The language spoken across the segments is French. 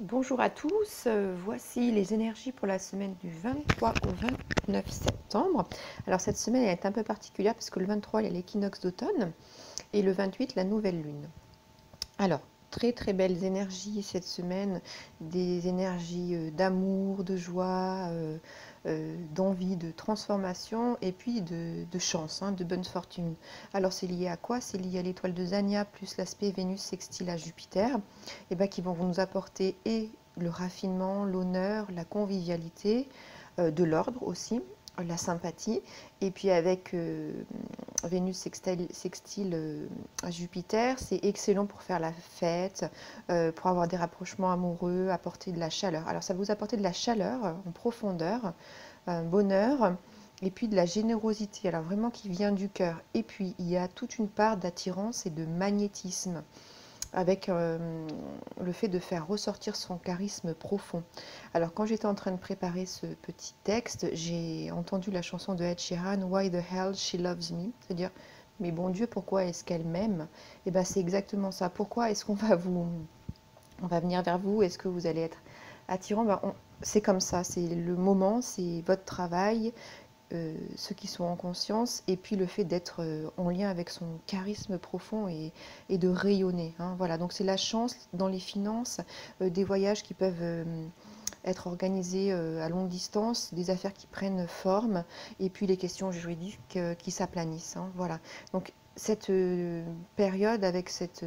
Bonjour à tous, voici les énergies pour la semaine du 23 au 29 septembre. Alors cette semaine elle est un peu particulière parce que le 23 il y a l'équinoxe d'automne et le 28 la nouvelle lune. Alors très très belles énergies cette semaine, des énergies d'amour, de joie, d'envie, de transformation et puis de chance, de bonne fortune. Alors c'est lié à quoi? C'est lié à l'étoile de Zania plus l'aspect Vénus sextile à Jupiter, et qui vont nous apporter et le raffinement, l'honneur, la convivialité, de l'ordre aussi, la sympathie, et puis avec Vénus sextile à Jupiter, c'est excellent pour faire la fête, pour avoir des rapprochements amoureux, apporter de la chaleur. Alors ça va vous apporter de la chaleur en profondeur, un bonheur, et puis de la générosité, alors vraiment qui vient du cœur. Et puis il y a toute une part d'attirance et de magnétisme, avec le fait de faire ressortir son charisme profond. Alors quand j'étais en train de préparer ce petit texte, j'ai entendu la chanson de Ed Sheeran, Why the hell she loves me, c'est-à-dire mais bon Dieu, pourquoi est-ce qu'elle m'aime? Et bien c'est exactement ça. Pourquoi est-ce qu'on va on va venir vers vous? Est-ce que vous allez être attirant? C'est comme ça, c'est le moment, c'est votre travail, ceux qui sont en conscience, et puis le fait d'être en lien avec son charisme profond et de rayonner. Voilà, donc c'est la chance dans les finances, des voyages qui peuvent être organisés à longue distance, des affaires qui prennent forme, et puis les questions juridiques qui s'aplanissent. Voilà, donc cette période avec cet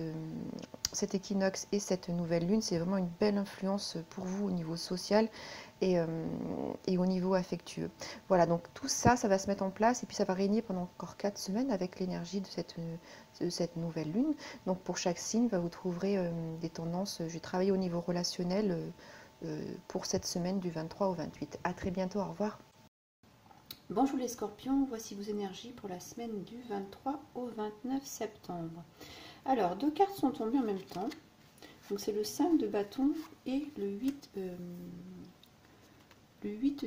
équinoxe et cette nouvelle lune, c'est vraiment une belle influence pour vous au niveau social et, et au niveau affectueux. Voilà, donc tout ça, ça va se mettre en place et puis ça va régner pendant encore 4 semaines avec l'énergie de cette nouvelle lune. Donc pour chaque signe, vous trouverez des tendances. J'ai travaillé au niveau relationnel pour cette semaine du 23 au 28. À très bientôt, au revoir. Bonjour les scorpions, voici vos énergies pour la semaine du 23 au 29 septembre. Alors, deux cartes sont tombées en même temps. Donc c'est le 5 de bâton et le 8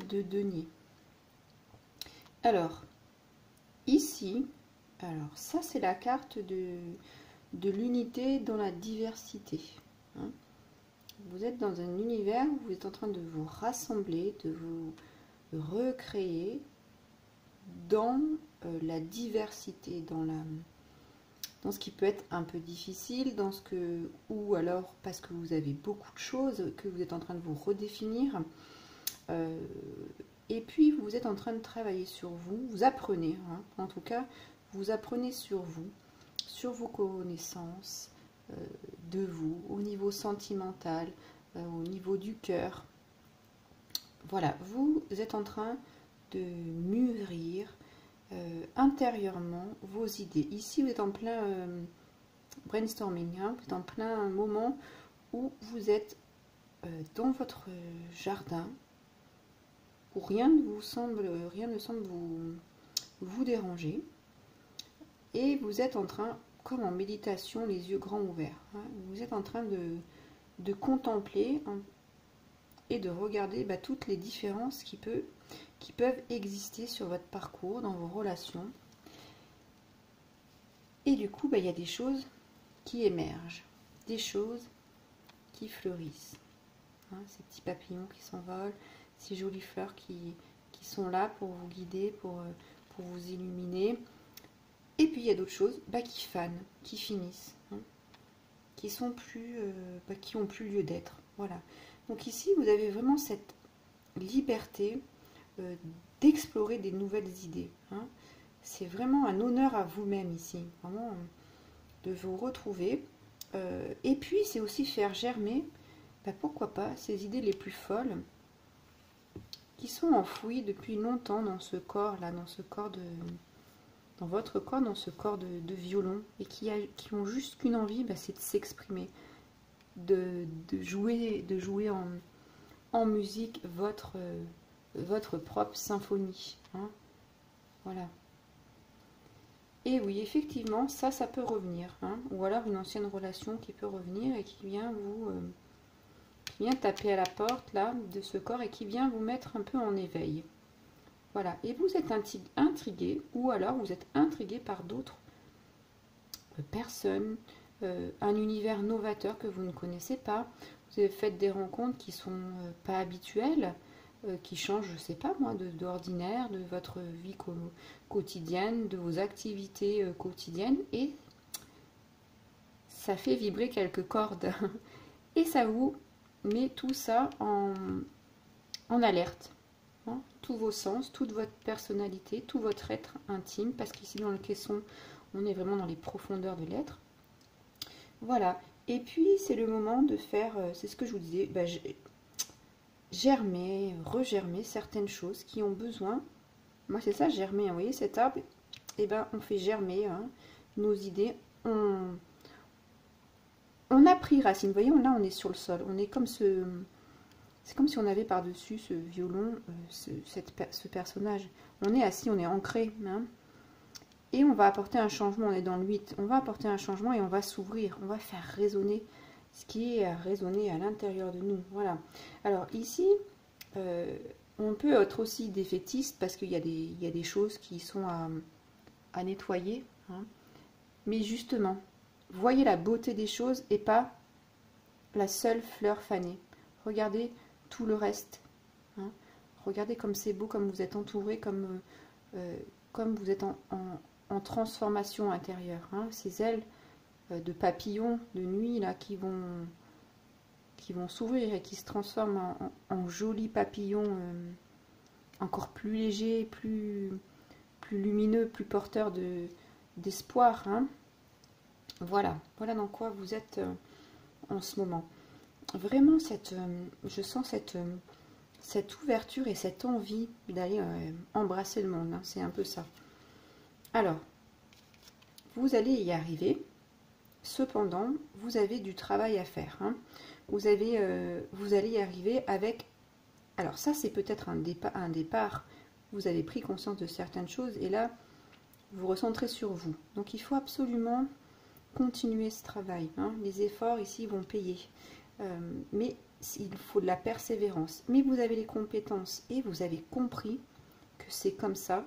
de denier. Alors, ici, ça c'est la carte de l'unité dans la diversité. Vous êtes dans un univers où vous êtes en train de vous rassembler, de vous recréer dans la diversité, dans ce qui peut être un peu difficile, ou alors parce que vous avez beaucoup de choses, que vous êtes en train de vous redéfinir, et puis vous êtes en train de travailler sur vous, vous apprenez, en tout cas, vous apprenez sur vous, sur vos connaissances de vous, au niveau sentimental, au niveau du cœur. Voilà, vous êtes en train de mûrir intérieurement vos idées. Ici, vous êtes en plein brainstorming, vous êtes en plein moment où vous êtes dans votre jardin, où rien ne semble vous déranger, et vous êtes en train, comme en méditation, les yeux grands ouverts, vous êtes en train de contempler et de regarder toutes les différences qui peuvent exister sur votre parcours, dans vos relations. Et du coup, il y a des choses qui émergent, des choses qui fleurissent. Ces petits papillons qui s'envolent, ces jolies fleurs qui sont là pour vous guider, pour vous illuminer. Et puis il y a d'autres choses qui fanent, qui finissent, qui sont qui ont plus lieu d'être. Voilà. Donc ici, vous avez vraiment cette liberté d'explorer des nouvelles idées. C'est vraiment un honneur à vous-même ici, vraiment de vous retrouver. Et puis c'est aussi faire germer, pourquoi pas, ces idées les plus folles qui sont enfouies depuis longtemps dans ce corps-là, dans votre corps, dans ce corps de violon, et qui ont juste qu'une envie, c'est de s'exprimer, de jouer en musique votre propre symphonie. Voilà. Et oui, effectivement, ça peut revenir. Ou alors une ancienne relation qui peut revenir et qui vient qui vient taper à la porte là de ce corps et qui vient vous mettre un peu en éveil. Voilà. Et vous êtes intrigué, ou alors vous êtes intrigué par d'autres personnes, un univers novateur que vous ne connaissez pas. Vous avez fait des rencontres qui sont pas habituelles, qui changent, je ne sais pas moi, d'ordinaire, de votre vie quotidienne, de vos activités quotidiennes, et ça fait vibrer quelques cordes. Et ça vous met tout ça en alerte. Hein, tous vos sens, toute votre personnalité, tout votre être intime, parce qu'ici dans le caisson, on est vraiment dans les profondeurs de l'être. Voilà. Et puis, c'est le moment de faire, c'est ce que je vous disais, germer, regermer certaines choses qui ont besoin. Moi, c'est ça, germer. Vous voyez, cet arbre, et ben, on fait germer nos idées. On a pris racine. Vous voyez, là, on est sur le sol. On est comme ce... C'est comme si on avait par-dessus ce violon, ce personnage. On est assis, on est ancré. Hein, et on va apporter un changement. On est dans le 8. On va apporter un changement et on va s'ouvrir. On va faire résonner ce qui est à résonner à l'intérieur de nous. Voilà. Alors ici, on peut être aussi défaitiste parce qu'il y a des choses qui sont à nettoyer. Hein. Mais justement, voyez la beauté des choses et pas la seule fleur fanée. Regardez tout le reste. Hein. Regardez comme c'est beau, comme vous êtes entouré, comme vous êtes en transformation intérieure. Hein. Ces ailes de papillons de nuit là qui vont s'ouvrir et qui se transforment en jolis papillons encore plus légers, plus lumineux, plus porteurs d'espoir. Hein. Voilà dans quoi vous êtes en ce moment. Vraiment, je sens cette ouverture et cette envie d'aller embrasser le monde. Hein, c'est un peu ça. Alors, vous allez y arriver. Cependant, vous avez du travail à faire. Hein. Vous allez y arriver avec... Alors ça, c'est peut-être un départ. Vous avez pris conscience de certaines choses et là, vous recentrez sur vous. Donc, il faut absolument continuer ce travail. Hein. Les efforts ici vont payer. Mais il faut de la persévérance. Mais vous avez les compétences et vous avez compris que c'est comme ça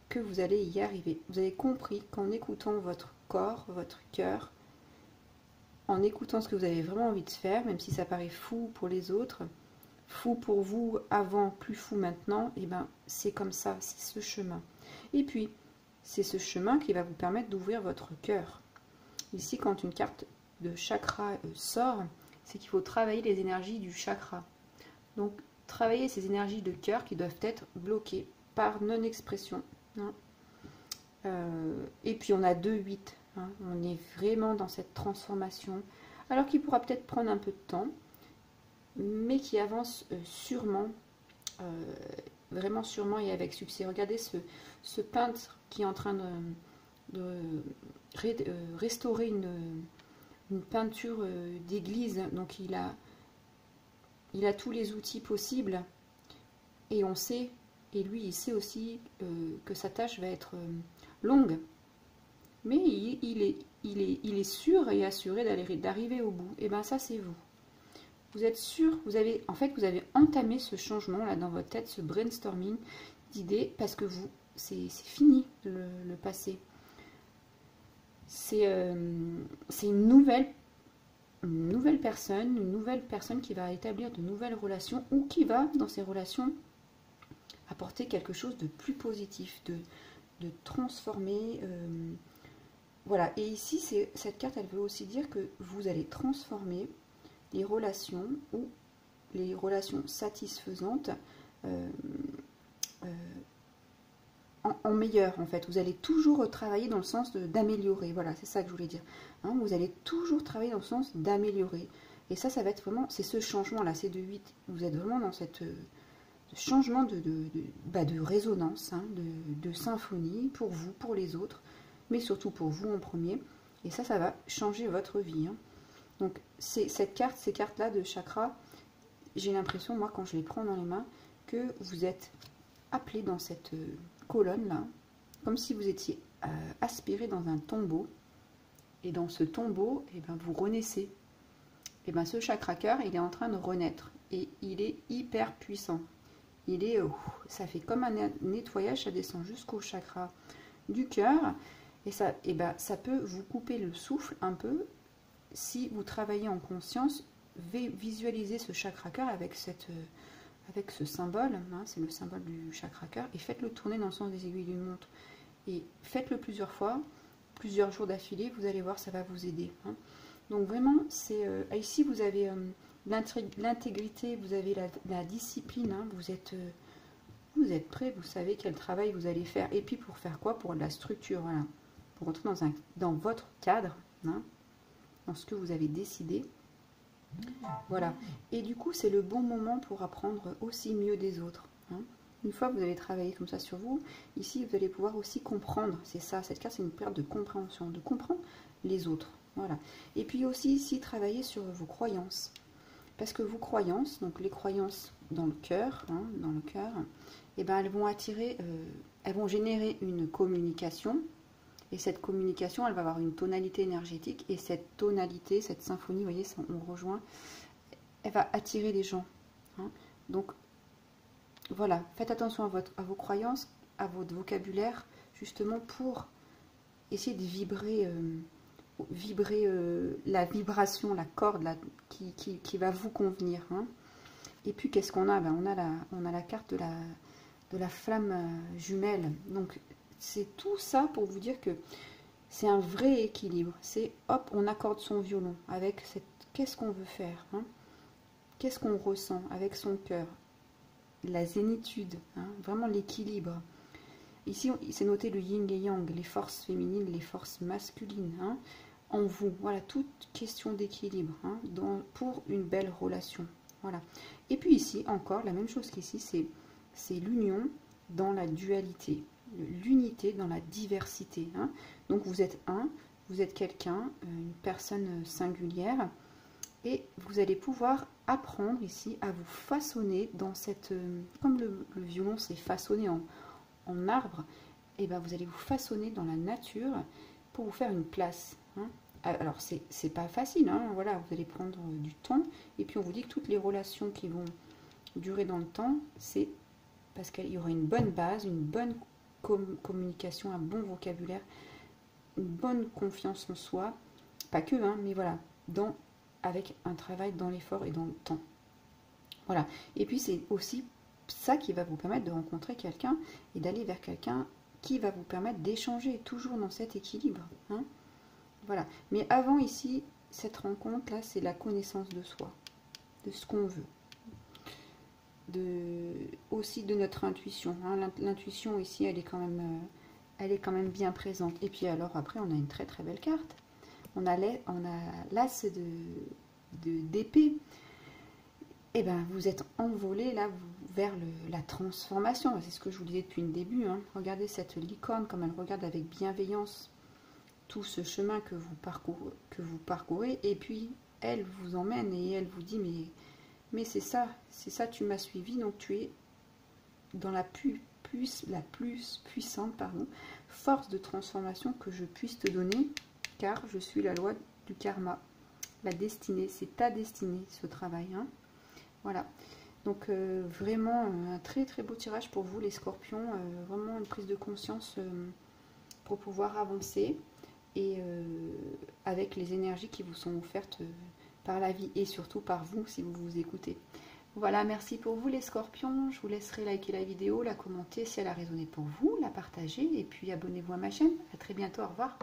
que vous allez y arriver. Vous avez compris qu'en écoutant votre corps, votre cœur, en écoutant ce que vous avez vraiment envie de faire, même si ça paraît fou pour les autres, fou pour vous avant, plus fou maintenant, et ben c'est comme ça, c'est ce chemin. Et puis, c'est ce chemin qui va vous permettre d'ouvrir votre cœur. Ici, quand une carte de chakra sort, c'est qu'il faut travailler les énergies du chakra. Donc, travailler ces énergies de cœur qui doivent être bloquées par non-expression. Hein. Et puis, on a 2-8. Hein. On est vraiment dans cette transformation. Alors qu'il pourra peut-être prendre un peu de temps, mais qui avance sûrement, vraiment sûrement et avec succès. Regardez ce peintre qui est en train de restaurer une peinture d'église. Donc il a tous les outils possibles et on sait, et lui il sait aussi que sa tâche va être longue, mais il est sûr et assuré d'arriver au bout. Et bien ça c'est vous. Vous êtes sûr, vous avez entamé ce changement là dans votre tête, ce brainstorming d'idées, parce que c'est fini le passé. C'est une nouvelle personne qui va établir de nouvelles relations ou qui va, dans ces relations, apporter quelque chose de plus positif, de transformer. Voilà, et ici, cette carte, elle veut aussi dire que vous allez transformer les relations ou les relations satisfaisantes en meilleur en fait. Vous allez toujours travailler dans le sens d'améliorer. Voilà, c'est ça que je voulais dire. Hein, vous allez toujours travailler dans le sens d'améliorer. Et ça va être vraiment, c'est ce changement-là, c'est de 8. Vous êtes vraiment dans ce changement de résonance, hein, de symphonie pour vous, pour les autres, mais surtout pour vous en premier. Et ça va changer votre vie. Hein. Donc, ces cartes-là de chakra, j'ai l'impression, moi, quand je les prends dans les mains, que vous êtes appelé dans cette colonne-là, comme si vous étiez aspiré dans un tombeau. Et dans ce tombeau, eh ben, vous renaissez. Et ben, ce chakra-cœur, il est en train de renaître. Et il est hyper puissant. Ça fait comme un nettoyage, ça descend jusqu'au chakra du cœur. Et ça, ça peut vous couper le souffle un peu si vous travaillez en conscience. Visualisez ce chakra cœur avec ce symbole, hein, c'est le symbole du chakra cœur, et faites-le tourner dans le sens des aiguilles d'une montre. Et faites-le plusieurs fois, plusieurs jours d'affilée, vous allez voir, ça va vous aider. Hein. Donc vraiment, ici vous avez l'intégrité, vous avez la discipline, hein, vous êtes prêt, vous savez quel travail vous allez faire. Et puis pour faire quoi? Pour la structure, voilà. Pour rentrer dans votre cadre, hein, dans ce que vous avez décidé. Voilà. Et du coup, c'est le bon moment pour apprendre aussi mieux des autres. Hein. Une fois que vous avez travaillé comme ça sur vous, ici, vous allez pouvoir aussi comprendre. C'est ça, cette carte, c'est une période de compréhension, de comprendre les autres. Voilà. Et puis aussi, ici, travailler sur vos croyances. Parce que vos croyances, donc les croyances dans le cœur, hein, eh ben, elles vont attirer, elles vont générer une communication. Et cette communication, elle va avoir une tonalité énergétique. Et cette tonalité, cette symphonie, vous voyez, on rejoint, elle va attirer les gens. Hein. Donc, voilà, faites attention à vos croyances, à votre vocabulaire, justement pour essayer de vibrer, la vibration, la corde qui va vous convenir. Hein. Et puis, qu'est-ce qu'on a? Ben, on a la carte de la flamme jumelle. Donc, c'est tout ça pour vous dire que c'est un vrai équilibre. C'est hop, on accorde son violon avec qu'est-ce qu'on veut faire, hein, qu'est-ce qu'on ressent avec son cœur, la zénitude, hein, vraiment l'équilibre. Ici, c'est noté le yin et yang, les forces féminines, les forces masculines, hein, en vous. Voilà, toute question d'équilibre, hein, pour une belle relation. Voilà. Et puis ici, encore, la même chose qu'ici, c'est l'union dans la dualité. L'unité dans la diversité. Hein. Donc vous êtes vous êtes quelqu'un, une personne singulière, et vous allez pouvoir apprendre ici à vous façonner dans cette... comme le violon s'est façonné en arbre, et ben vous allez vous façonner dans la nature pour vous faire une place. Hein. Alors c'est pas facile, hein, voilà, vous allez prendre du temps, et puis on vous dit que toutes les relations qui vont durer dans le temps, c'est parce qu'il y aura une bonne base, une bonne communication, un bon vocabulaire, une bonne confiance en soi, pas que, hein, mais voilà, avec un travail dans l'effort et dans le temps. Voilà. Et puis c'est aussi ça qui va vous permettre de rencontrer quelqu'un et d'aller vers quelqu'un qui va vous permettre d'échanger, toujours dans cet équilibre. Hein. Voilà. Mais avant ici, cette rencontre-là, c'est la connaissance de soi, de ce qu'on veut. Aussi de notre intuition. Hein. L'intuition ici, elle est quand même bien présente. Et puis alors après, on a une très très belle carte. On a l'as d'épée. Et ben vous êtes envolé là vers la transformation. C'est ce que je vous disais depuis le début. Hein. Regardez cette licorne comme elle regarde avec bienveillance tout ce chemin que vous parcourez. Et puis elle vous emmène et elle vous dit mais c'est ça, tu m'as suivi, donc tu es dans la plus puissante force de transformation que je puisse te donner, car je suis la loi du karma, la destinée, c'est ta destinée ce travail. Hein. Voilà, donc vraiment un très très beau tirage pour vous les scorpions, vraiment une prise de conscience pour pouvoir avancer et avec les énergies qui vous sont offertes par la vie et surtout par vous si vous vous écoutez. Voilà, merci pour vous les scorpions. Je vous laisserai liker la vidéo, la commenter si elle a résonné pour vous, la partager et puis abonnez-vous à ma chaîne. À très bientôt, au revoir.